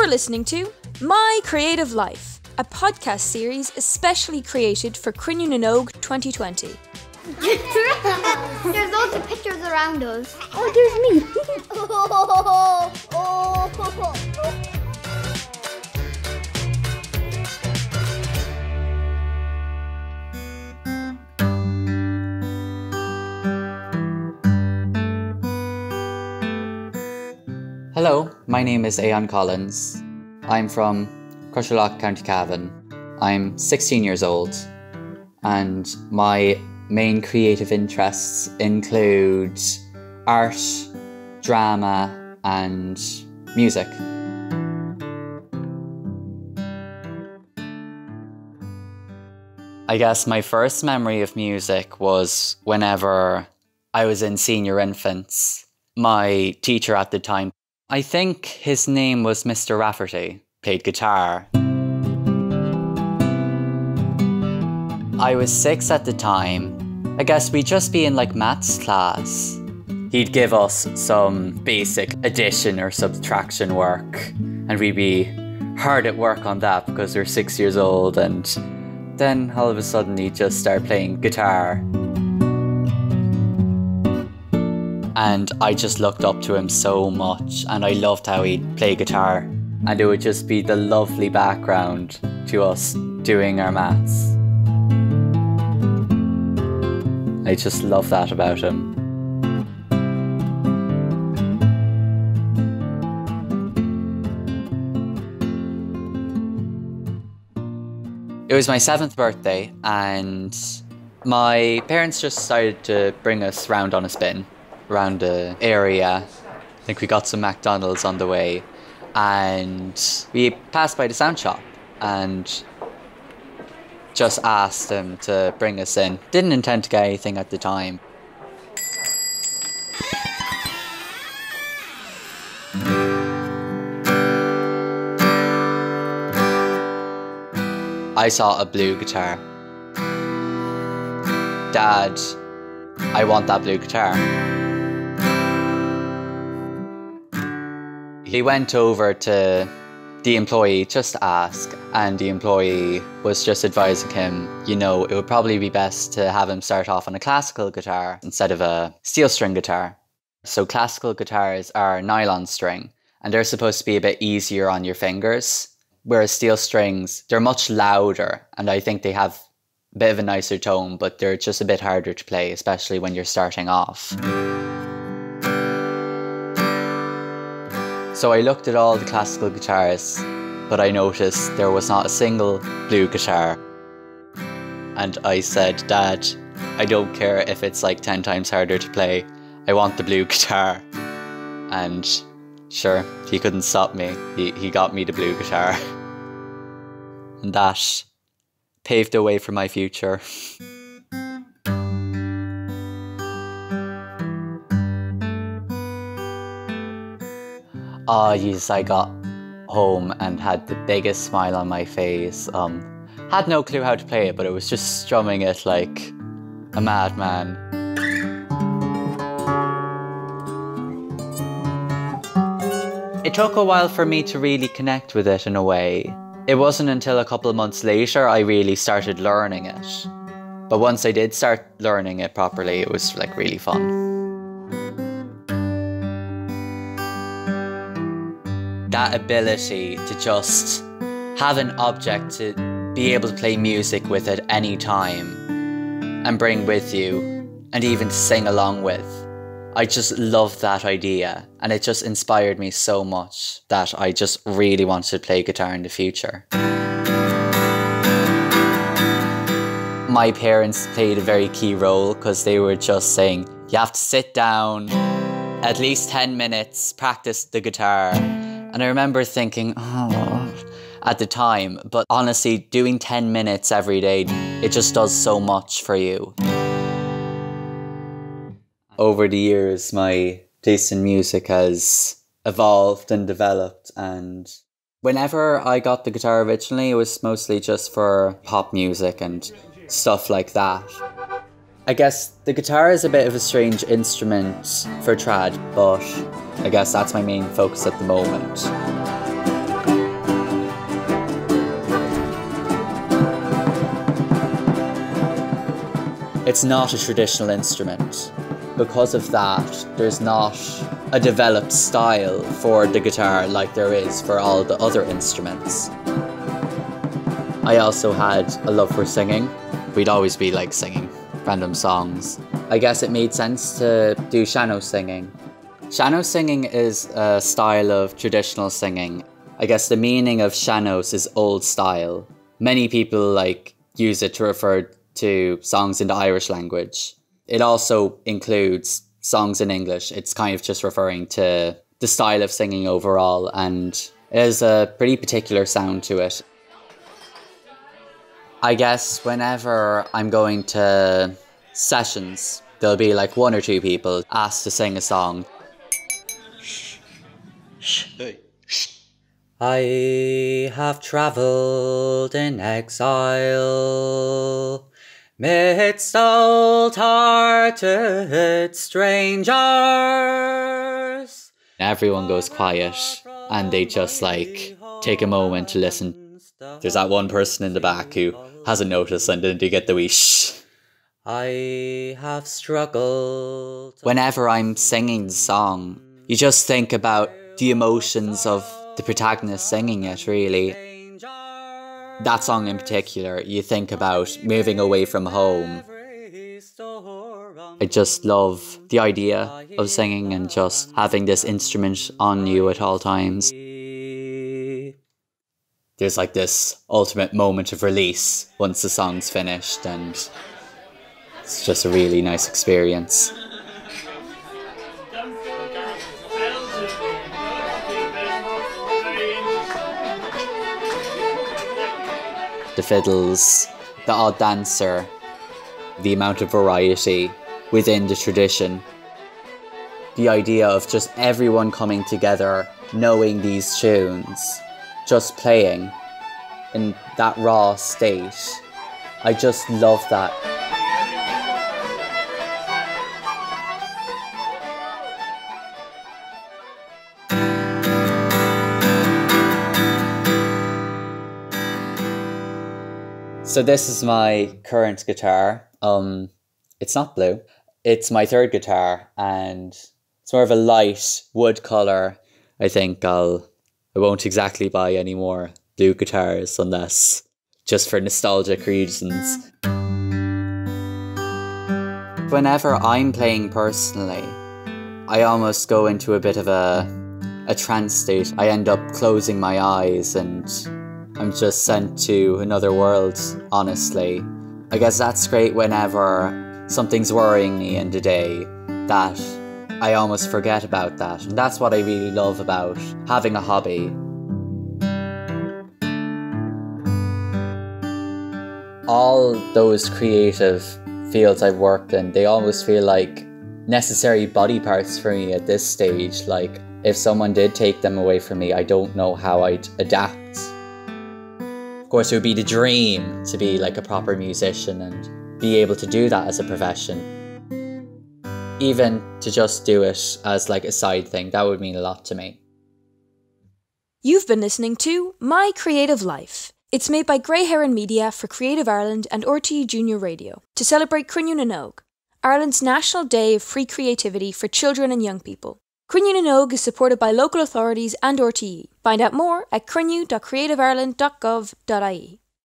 listening to My Creative Life, a podcast series especially created for Cruinniú 2020. There's loads of pictures around us. Oh, there's me. Hello, my name is Aodhán Collins. I'm from Cruinniú, County Cavan. I'm 16 years old, and my main creative interests include art, drama, and music. I guess my first memory of music was whenever I was in senior infants. My teacher at the time, I think his name was Mr. Rafferty, played guitar. I was 6 at the time. I guess we'd just be in like maths class. He'd give us some basic addition or subtraction work, and we'd be hard at work on that because we were 6 years old, and then all of a sudden he'd just start playing guitar. And I just looked up to him so much, and I loved how he'd play guitar. And it would just be the lovely background to us doing our maths. I just love that about him. It was my 7th birthday, and my parents just decided to bring us round on a spin around the area. I think we got some McDonald's on the way, and we passed by the sound shop and just asked him to bring us in. Didn't intend to get anything at the time. I saw a blue guitar. Dad, I want that blue guitar. He went over to the employee just to ask, and the employee was just advising him, you know, it would probably be best to have him start off on a classical guitar instead of a steel string guitar. So classical guitars are nylon string, and they're supposed to be a bit easier on your fingers, whereas steel strings, they're much louder, and I think they have a bit of a nicer tone, but they're just a bit harder to play, especially when you're starting off. So I looked at all the classical guitars, but I noticed there was not a single blue guitar. And I said, Dad, I don't care if it's like 10 times harder to play, I want the blue guitar. And sure, he couldn't stop me. He got me the blue guitar. And that paved the way for my future. Oh yes, I got home and had the biggest smile on my face. Had no clue how to play it, but it was just strumming it like a madman. It took a while for me to really connect with it in a way. It wasn't until a couple of months later I really started learning it. But once I did start learning it properly, it was like really fun. That ability to just have an object to be able to play music with at any time and bring with you and even sing along with. I just love that idea, and it just inspired me so much that I just really wanted to play guitar in the future. My parents played a very key role because they were just saying, you have to sit down, at least 10 minutes, practice the guitar. And I remember thinking, oh, at the time, but honestly, doing 10 minutes every day, it just does so much for you. Over the years, my taste in music has evolved and developed, and whenever I got the guitar originally, it was mostly just for pop music and stuff like that. I guess the guitar is a bit of a strange instrument for trad, but I guess that's my main focus at the moment. It's not a traditional instrument. Because of that, there's not a developed style for the guitar like there is for all the other instruments. I also had a love for singing. We'd always be like singing random songs. I guess it made sense to do Sean Nós singing. Sean Nós singing is a style of traditional singing. I guess the meaning of Sean Nós is old style. Many people use it to refer to songs in the Irish language. It also includes songs in English. It's kind of just referring to the style of singing overall, and it has a pretty particular sound to it. I guess whenever I'm going to sessions, there'll be like one or two people asked to sing a song. I have travelled in exile midst old-hearted strangers. Everyone goes quiet and they just take a moment to listen. There's that one person in the back who hasn't noticed and then they get the wee shh. I have struggled. Whenever I'm singing the song, you just think about the emotions of the protagonist singing it, really. That song in particular, you think about moving away from home. I just love the idea of singing and just having this instrument on you at all times. There's this ultimate moment of release once the song's finished, and it's just a really nice experience. The fiddles, the odd dancer, the amount of variety within the tradition. The idea of just everyone coming together, knowing these tunes, just playing in that raw state. I just love that. So this is my current guitar. It's not blue. It's my third guitar, and it's more of a light wood colour. I think I won't exactly buy any more blue guitars unless just for nostalgic reasons. Whenever I'm playing personally, I almost go into a bit of a trance state. I end up closing my eyes and I'm just sent to another world, honestly. I guess that's great whenever something's worrying me in the day, that I almost forget about that. And that's what I really love about having a hobby. All those creative fields I've worked in, they almost feel like necessary body parts for me at this stage. If someone did take them away from me, I don't know how I'd adapt. Of course, it would be the dream to be a proper musician and be able to do that as a profession. Even to just do it as a side thing, that would mean a lot to me. You've been listening to My Creative Life. It's made by Grey Heron Media for Creative Ireland and RTE Junior Radio to celebrate Cruinniú, Ireland's National Day of Free Creativity for Children and Young People. Cruinniú is supported by local authorities and RTE. Find out more at cruinniú.creativeireland.gov.ie.